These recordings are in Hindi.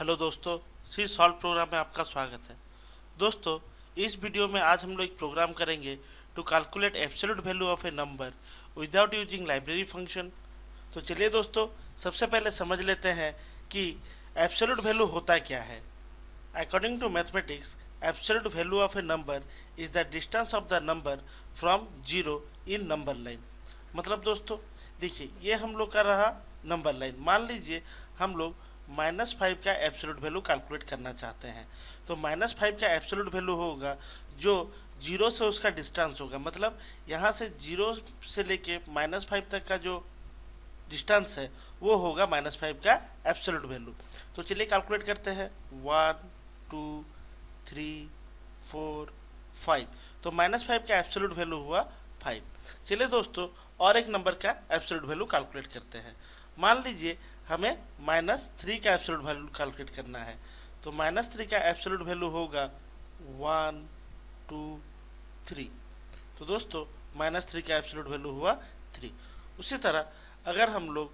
हेलो दोस्तों, सी सॉल्व प्रोग्राम में आपका स्वागत है। दोस्तों, इस वीडियो में आज हम लोग एक प्रोग्राम करेंगे to calculate absolute value of a number without using library function. तो चलिए दोस्तों, सबसे पहले समझ लेते हैं कि एब्सोल्यूट वैल्यू होता क्या है। According to mathematics, absolute value of a number is the distance of the number from zero in number line. मतलब दोस्तों देखिए, ये हम लोग का रहा नंबर लाइन। मान लीजिए हम लोग -5 का एब्सोल्यूट वैल्यू कैलकुलेट करना चाहते हैं। तो -5 का एब्सोल्यूट वैल्यू होगा जो जीरो से उसका डिस्टेंस होगा। मतलब यहाँ से जीरो से लेके -5 तक का जो डिस्टेंस है वो होगा -5 का एब्सोल्यूट वैल्यू। तो चलिए कैलकुलेट करते हैं। 1 2 3 4 5। तो -5 का एब्सोल्यूट वैल्यू हुआ 5। चलिए दोस्तों, और एक नंबर का एब्सोल्यूट वैल्यू कैलकुलेट करते हैं। मान लीजिए हमें -3 का एब्सोल्यूट वैल्यू कैलकुलेट करना है। तो -3 का एब्सोल्यूट वैल्यू होगा 1 2 3। तो दोस्तों -3 का एब्सोल्यूट वैल्यू हुआ 3। उसी तरह अगर हम लोग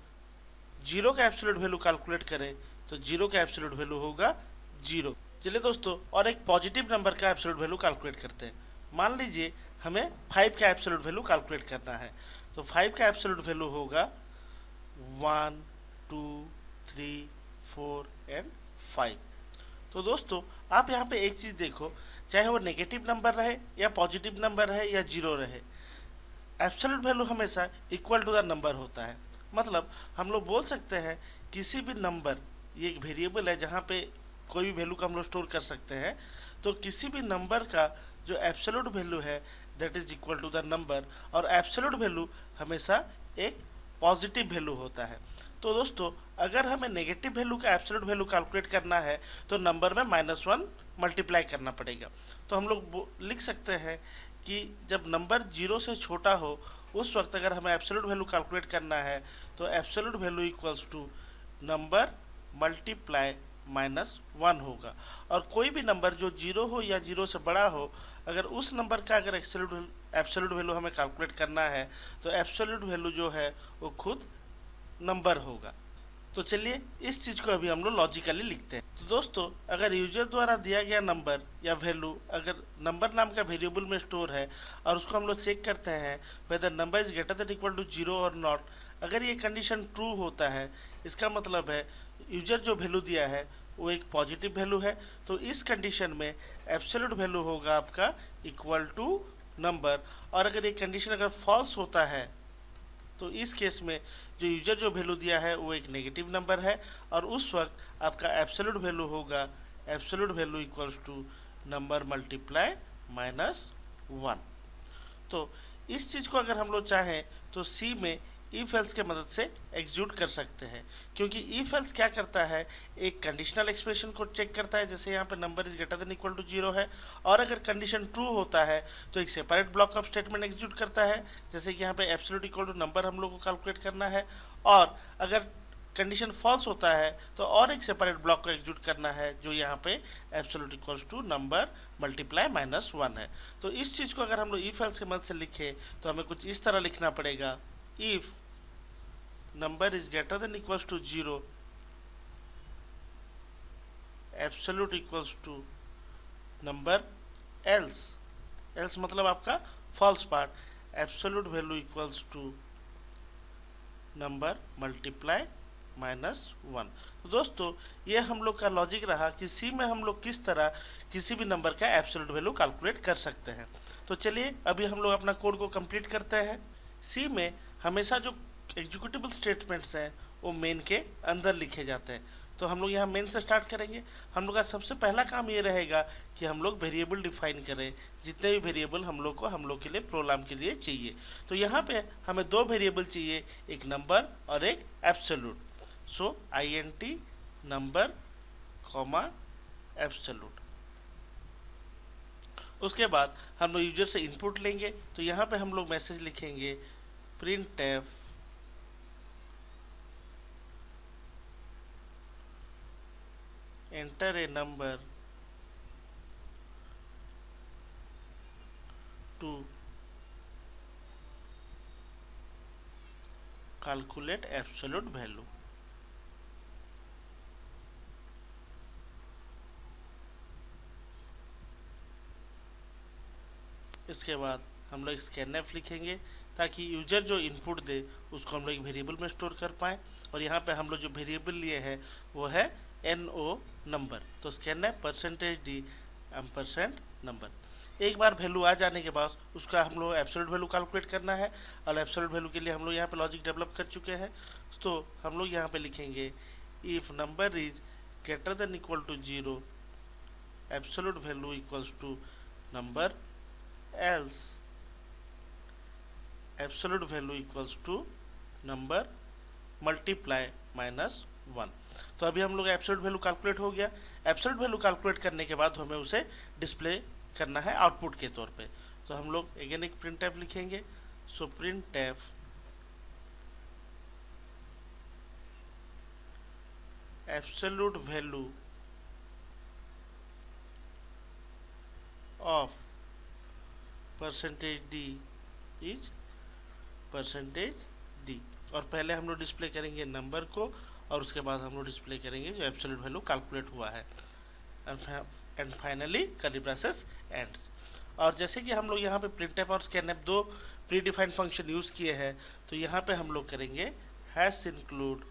जीरो का एब्सोल्यूट वैल्यू कैलकुलेट करें तो जीरो का एब्सोल्यूट वैल्यू होगा 0। चलिए दोस्तों, और एक पॉजिटिव नंबर का एब्सोल्यूट वैल्यू कैलकुलेट करते हैं। मान लीजिए हमें 5 का एब्सोल्यूट वैल्यू कैलकुलेट करना है। तो 5 का एब्सोल्यूट वैल्यू होगा 1 2 3 4 एंड 5। तो दोस्तों आप यहाँ पे एक चीज देखो, चाहे वो नेगेटिव नंबर रहे या पॉजिटिव नंबर रहे या जीरो रहे, एब्सोल्यूट वैल्यू हमेशा इक्वल टू द नंबर होता है। मतलब हम लोग बोल सकते हैं किसी भी नंबर, ये एक वेरिएबल है जहाँ पे कोई भी वैल्यू का हम लोग स्टोर कर सकते हैं। तो किसी भी नंबर का जो एब्सोल्यूट वैल्यू है that is equal to the number, और एब्सोल्यूट वैल्यू हमेशा एक पॉजिटिव वैल्यू होता है। तो दोस्तों अगर हमें नेगेटिव वैल्यू का एब्सोल्यूट वैल्यू कैलकुलेट करना है तो नंबर में -1 मल्टीप्लाई करना पड़ेगा। तो हम लोग लिख सकते हैं कि जब नंबर जीरो से छोटा हो उस वक्त अगर हमें एब्सोल्यूट वैल्यू कैलकुलेट करना है तो absolute value equals to number multiply -1 होगा। और कोई भी नंबर जो जीरो हो या जीरो से बड़ा हो, अगर उस नंबर का अगर एब्सोल्यूट वैल्यू हमें कैलकुलेट करना है तो एब्सोल्यूट वैल्यू जो है वो खुद नंबर होगा। तो चलिए इस चीज को अभी हम लोग लॉजिकली लिखते हैं। तो दोस्तों अगर यूजर द्वारा दिया गया नंबर या वैल्यू अगर नंबर नाम का वेरिएबल में स्टोर है और उसको हम लोग चेक करते हैं whether number is greater than equal to zero और नॉट, अगर ये कंडीशन ट्रू होता है इसका मतलब है यूजर जो वैल्यू दिया है वो एक पॉजिटिव वैल्यू है। तो इस कंडीशन में एब्सोल्यूट वैल्यू होगा आपका इक्वल टू नंबर। और अगर ये कंडीशन अगर फॉल्स होता है तो इस केस में जो यूजर जो वैल्यू दिया है वो एक नेगेटिव नंबर है, और उस वक्त आपका एब्सोल्यूट वैल्यू होगा absolute value equals to number multiply -1। तो इस चीज को अगर हम लोग चाहें तो सी में इफ एल्स के मदद से एग्जीक्यूट कर सकते हैं। क्योंकि इफ एल्स क्या करता है, एक कंडीशनल एक्सप्रेशन को चेक करता है, जैसे यहाँ पे number is greater than equal to zero है, और अगर कंडीशन ट्रू होता है तो एक separate block of statement execute करता है, जैसे कि यहाँ पे एब्सोल्यूट इक्वल टू नंबर हम लोग को कैलकुलेट करना है। और अगर कंडीशन फॉल्स होता है तो और एक सेपरेट ब्लॉक को एग्जीक्यूट करना है जो यहाँ पे absolute equals to number multiply -1 है। तो इस चीज को अगर हम लोग इफ एल्स के मदद से लिखे तो हमें कुछ इस तरह लिखना पड़ेगा, if number is greater than equals to zero absolute equals to number else, else मतलब आपका false part, absolute value equals to number multiply -1। तो दोस्तों ये हम लोग का लॉजिक रहा कि सी में हम लोग किस तरह किसी भी नंबर का एब्सोल्यूट वैल्यू कैलकुलेट कर सकते हैं। तो चलिए अभी हम लोग अपना कोड को कंप्लीट करते हैं। सी में हमेशा जो एग्जीक्यूटेबल स्टेटमेंट्स हैं वो मेन के अंदर लिखे जाते हैं। तो हम लोग यहाँ मेन से स्टार्ट करेंगे। हम लोग का सबसे पहला काम ये रहेगा कि हम लोग वेरिएबल डिफाइन करें, जितने भी वेरिएबल हम लोग के लिए प्रोग्राम के लिए चाहिए। तो यहाँ पे हमें दो वेरिएबल चाहिए, एक नंबर और एक एब्सोल्यूट। सो INT नंबर कॉमा एब्सोल्यूट। उसके बाद हम लोग यूजर से इनपुट लेंगे। तो यहाँ पे हम लोग मैसेज लिखेंगे printf enter a number to calculate absolute value। इसके बाद हम लोग स्कैनफ लिखेंगे ताकि यूजर जो इनपुट दे उसको हम लोग एक वेरिएबल में स्टोर कर पाएँ। और यहाँ पे हम लोग जो वेरिएबल लिए हैं वो है NO नंबर। तो स्कैनफ %d एम्परसेंड नंबर। एक बार वैल्यू आ जाने के बाद उसका हम लोग एब्सोल्यूट वैल्यू कैलकुलेट करना है, और एब्सोल्यूट वैल्यू के लिए हम लोग यहाँ पे लॉजिक डेवलप कर चुके हैं। तो हम लोग यहाँ पे लिखेंगे if number is greater than equal to 0 absolute value equals to number, else absolute value equals to number multiply -1। तो अभी हम लोग एब्सोल्यूट वैल्यू कैलकुलेट हो गया। एब्सोल्यूट वैल्यू कैलकुलेट करने के बाद हमें उसे डिस्प्ले करना है आउटपुट के तौर पे। तो हम लोग अगेन एक प्रिंटफ लिखेंगे। So printf absolute value of %d is %d। और पहले हम लोग डिस्प्ले करेंगे नंबर को, और उसके बाद हम लोग डिस्प्ले करेंगे जो एब्सोल्यूट वैल्यू कैलकुलेट हुआ है। And finally curly braces ends. और जैसे कि हम लोग यहाँ पे प्रिंटफ और स्कैनफ दो प्री डिफाइंड फंक्शन यूज किए हैं, तो यहाँ पे हम लोग करेंगे हैश इंक्लूड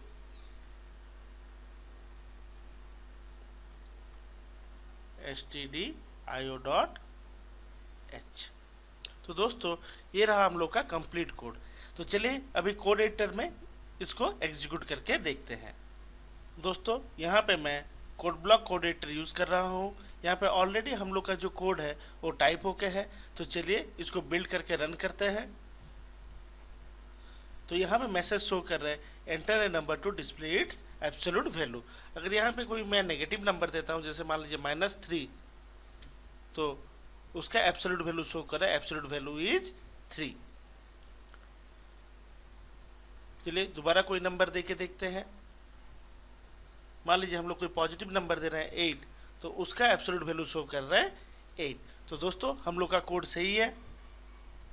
stdio.h। तो दोस्तों ये रहा हम लोग का कंप्लीट कोड। तो चलिए अभी कोड एडिटर में इसको एग्जीक्यूट करके देखते हैं। दोस्तों यहाँ पे मैं code block code editor use कर रहा हूँ। यहाँ पे ऑलरेडी हम लोग का जो कोड है वो टाइप होके है। तो चलिए इसको बिल्ड करके रन करते हैं। तो यहाँ पे मैसेज शो कर रहा है enter a number two display it's absolute value. अगर यहाँ पे कोई मैं नेगेटिव नंबर देता हूँ, जैसे मान लीजिए -3, तो उसका एब्सोल्यूट वैल्यू शो कर रहा है एब्सोल्यूट वैल्यू इज 3। चलिए दोबारा कोई नंबर दे के देखते हैं। मान लीजिए हम लोग कोई पॉजिटिव नंबर दे रहे हैं 8, तो उसका एब्सोल्यूट वैल्यू शो कर रहा है 8। तो दोस्तों हम लोग का कोड सही है।